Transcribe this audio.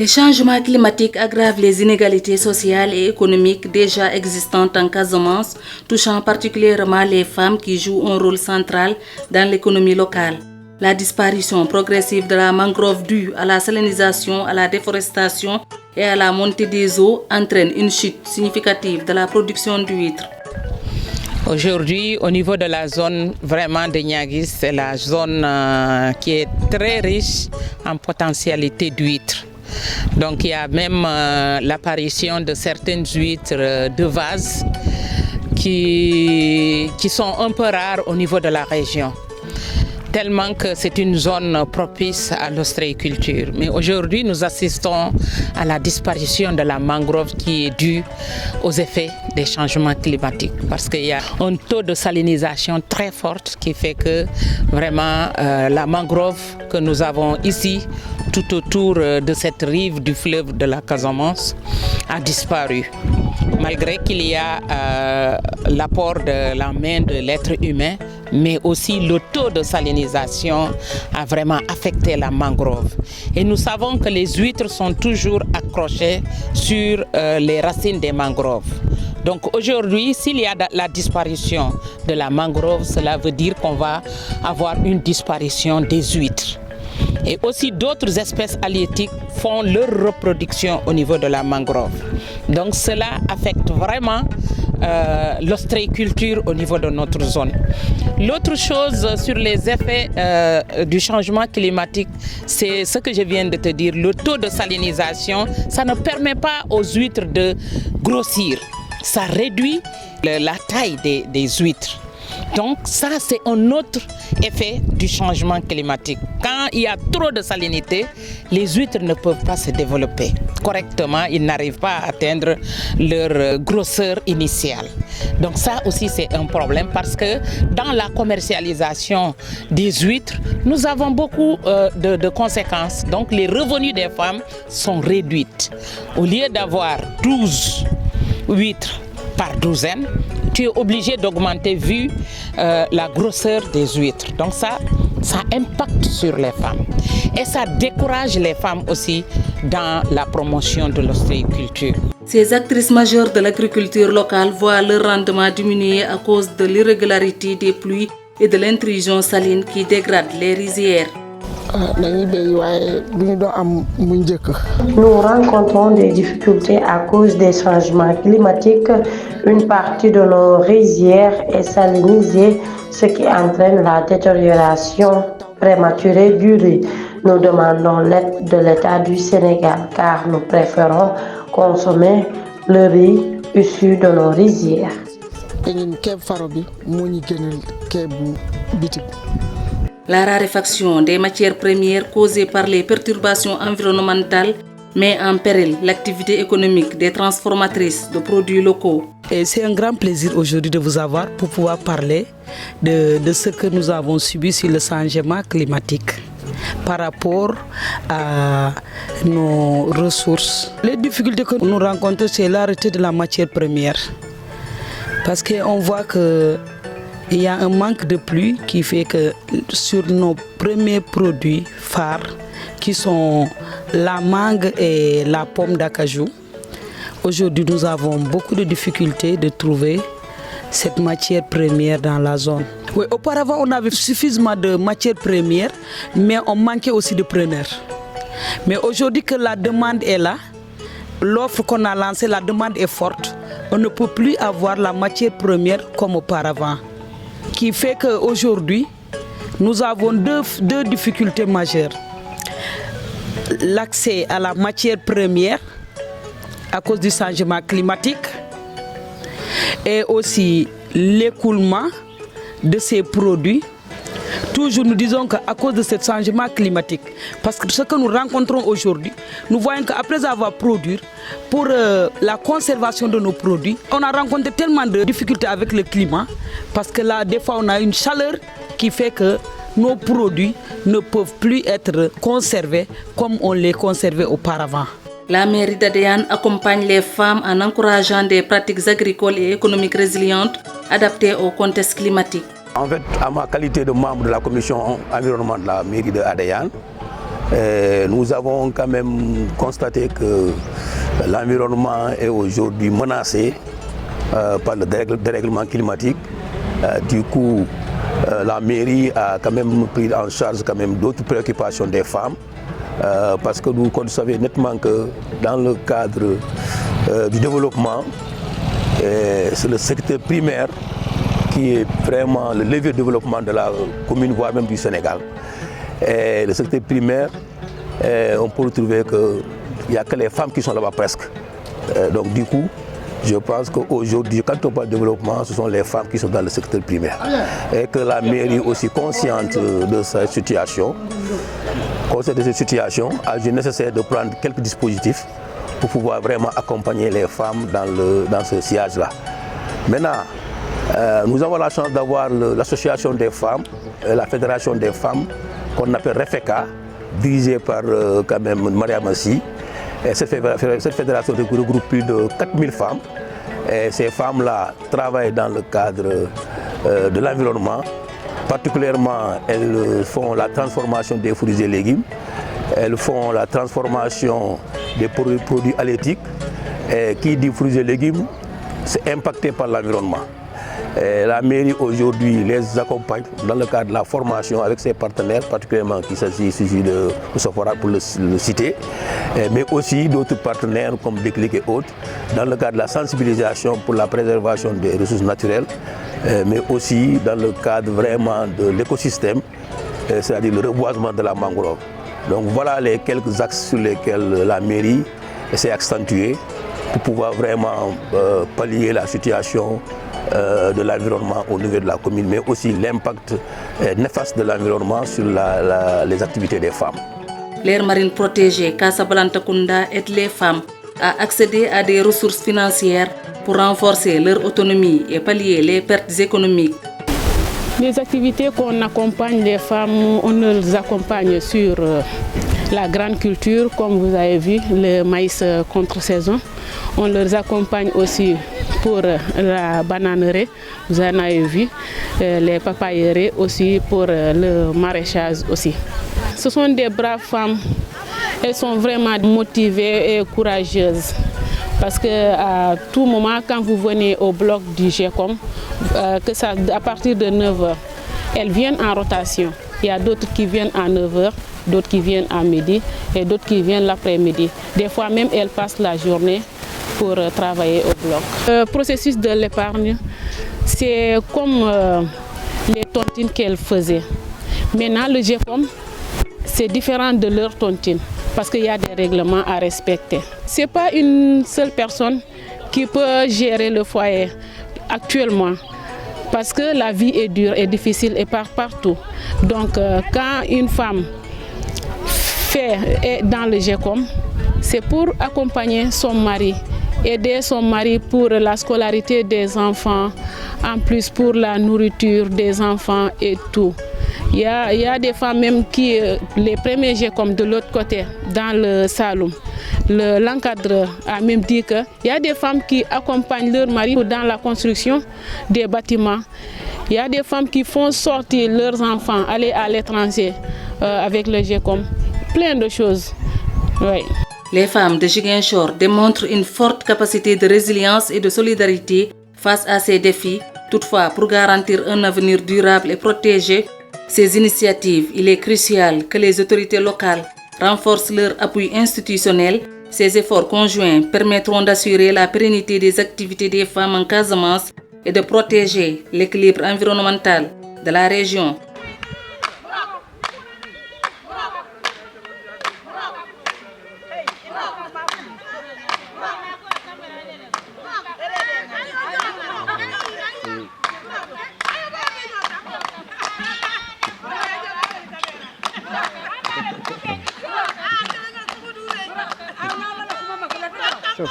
Les changements climatiques aggravent les inégalités sociales et économiques déjà existantes en Casamance, touchant particulièrement les femmes qui jouent un rôle central dans l'économie locale. La disparition progressive de la mangrove due à la salinisation, à la déforestation et à la montée des eaux entraîne une chute significative de la production d'huîtres. Aujourd'hui, au niveau de la zone vraiment de Niaguis, c'est la zone qui est très riche en potentialité d'huîtres. Donc il y a même l'apparition de certaines huîtres de vase qui sont un peu rares au niveau de la région, tellement que c'est une zone propice à l'ostréiculture. Mais aujourd'hui, nous assistons à la disparition de la mangrove qui est due aux effets des changements climatiques. Parce qu'il y a un taux de salinisation très fort qui fait que vraiment la mangrove que nous avons ici, tout autour de cette rive du fleuve de la Casamance, a disparu. Malgré qu'il y a l'apport de la main de l'être humain, mais aussi le taux de salinisation a vraiment affecté la mangrove. Et nous savons que les huîtres sont toujours accrochées sur les racines des mangroves. Donc aujourd'hui, s'il y a la disparition de la mangrove, cela veut dire qu'on va avoir une disparition des huîtres. Et aussi d'autres espèces halieutiques font leur reproduction au niveau de la mangrove. Donc cela affecte vraiment l'ostréiculture au niveau de notre zone. L'autre chose sur les effets du changement climatique, c'est ce que je viens de te dire. Le taux de salinisation, ça ne permet pas aux huîtres de grossir. Ça réduit la taille des huîtres. Donc ça, c'est un autre effet du changement climatique. Quand il y a trop de salinité, les huîtres ne peuvent pas se développer correctement. Ils n'arrivent pas à atteindre leur grosseur initiale. Donc ça aussi, c'est un problème parce que dans la commercialisation des huîtres, nous avons beaucoup de conséquences. Donc les revenus des femmes sont réduits. Au lieu d'avoir 12 huîtres par douzaine, tu es obligé d'augmenter vu la grosseur des huîtres. Donc ça impacte sur les femmes. Et ça décourage les femmes aussi dans la promotion de l'ostréiculture. Ces actrices majeures de l'agriculture locale voient leur rendement diminuer à cause de l'irrégularité des pluies et de l'intrusion saline qui dégrade les rizières. Nous rencontrons des difficultés à cause des changements climatiques. Une partie de nos rizières est salinisée, ce qui entraîne la détérioration prématurée du riz. Nous demandons l'aide de l'État du Sénégal car nous préférons consommer le riz issu de nos rizières. La raréfaction des matières premières causée par les perturbations environnementales met en péril l'activité économique des transformatrices de produits locaux. Et c'est un grand plaisir aujourd'hui de vous avoir pour pouvoir parler de ce que nous avons subi sur le changement climatique par rapport à nos ressources. Les difficultés que nous rencontrons, c'est l'arrêté de la matière première. Parce qu'on voit qu'il y a un manque de pluie qui fait que sur nos premiers produits phares, qui sont la mangue et la pomme d'acajou, aujourd'hui nous avons beaucoup de difficultés de trouver cette matière première dans la zone. Oui, auparavant on avait suffisamment de matières premières, mais on manquait aussi de preneurs. Mais aujourd'hui que la demande est là, l'offre qu'on a lancée, la demande est forte, on ne peut plus avoir la matière première comme auparavant. Qui fait qu'aujourd'hui, nous avons deux difficultés majeures. L'accès à la matière première à cause du changement climatique et aussi l'écoulement de ces produits. Toujours nous disons qu'à cause de ce changement climatique, parce que ce que nous rencontrons aujourd'hui, nous voyons qu'après avoir produit, pour la conservation de nos produits, on a rencontré tellement de difficultés avec le climat, parce que là, des fois, on a une chaleur qui fait que nos produits ne peuvent plus être conservés comme on les conservait auparavant. La mairie d'Adéane accompagne les femmes en encourageant des pratiques agricoles et économiques résilientes adaptées au contexte climatique. En fait, à ma qualité de membre de la commission environnement de la mairie d'Adéane, Nous avons quand même constaté que l'environnement est aujourd'hui menacé par le dérèglement climatique. Du coup, la mairie a quand même pris en charge quand même d'autres préoccupations des femmes. Parce que vous savez nettement que dans le cadre du développement, c'est le secteur primaire qui est vraiment le levier de développement de la commune, voire même du Sénégal. Et le secteur primaire, on peut retrouver qu'il n'y a que les femmes qui sont là-bas presque. Donc du coup, je pense qu'aujourd'hui, quand on parle de développement, ce sont les femmes qui sont dans le secteur primaire. Et que la mairie aussi consciente de cette situation, a jugé nécessaire de prendre quelques dispositifs pour pouvoir vraiment accompagner les femmes dans ce sillage-là. Maintenant, nous avons la chance d'avoir l'association des femmes, la fédération des femmes, qu'on appelle REFECA, dirigée par quand même Maria Massi. Et cette fédération regroupe plus de 4000 femmes. Et ces femmes-là travaillent dans le cadre de l'environnement. Particulièrement, elles font la transformation des fruits et légumes. Elles font la transformation des produits halieutiques. Et qui dit fruits et légumes, c'est impacté par l'environnement. La mairie aujourd'hui les accompagne dans le cadre de la formation avec ses partenaires, particulièrement qu'il s'agit de Sephora pour le citer, mais aussi d'autres partenaires comme Déclic et autres, dans le cadre de la sensibilisation pour la préservation des ressources naturelles, mais aussi dans le cadre vraiment de l'écosystème, c'est-à-dire le reboisement de la mangrove. Donc voilà les quelques axes sur lesquels la mairie s'est accentuée pour pouvoir vraiment pallier la situation de l'environnement au niveau de la commune, mais aussi l'impact néfaste de l'environnement sur les activités des femmes. L'aire marine protégée Casablanca Kunda aide les femmes à accéder à des ressources financières pour renforcer leur autonomie et pallier les pertes économiques. Les activités qu'on accompagne les femmes, on les accompagne sur la grande culture, comme vous avez vu, le maïs contre-saison. On les accompagne aussi pour la bananerie, vous en avez vu, les papayeries aussi pour le maraîchage aussi. Ce sont des braves femmes, elles sont vraiment motivées et courageuses. Parce qu'à tout moment, quand vous venez au bloc du GECOM, à partir de 9h, elles viennent en rotation. Il y a d'autres qui viennent à 9h, d'autres qui viennent à midi et d'autres qui viennent l'après-midi. Des fois même, elles passent la journée pour travailler au bloc. Le processus de l'épargne, c'est comme les tontines qu'elles faisaient. Maintenant, le GECOM, c'est différent de leur tontine parce qu'il y a des règlements à respecter. Ce n'est pas une seule personne qui peut gérer le foyer actuellement parce que la vie est dure et difficile et partout. Donc, quand une femme est dans le GECOM, c'est pour accompagner son mari, aider son mari pour la scolarité des enfants, en plus pour la nourriture des enfants et tout. Il y a des femmes même qui, les premiers GECOM de l'autre côté, dans le Saloum, l'encadreur a même dit qu'il y a des femmes qui accompagnent leur mari dans la construction des bâtiments. Il y a des femmes qui font sortir leurs enfants, aller à l'étranger avec le GECOM. Plein de choses. Oui. Les femmes de Ziguinchor démontrent une forte capacité de résilience et de solidarité face à ces défis. Toutefois, pour garantir un avenir durable et protégé ces initiatives, il est crucial que les autorités locales renforcent leur appui institutionnel. Ces efforts conjoints permettront d'assurer la pérennité des activités des femmes en Casamance et de protéger l'équilibre environnemental de la région. Sure.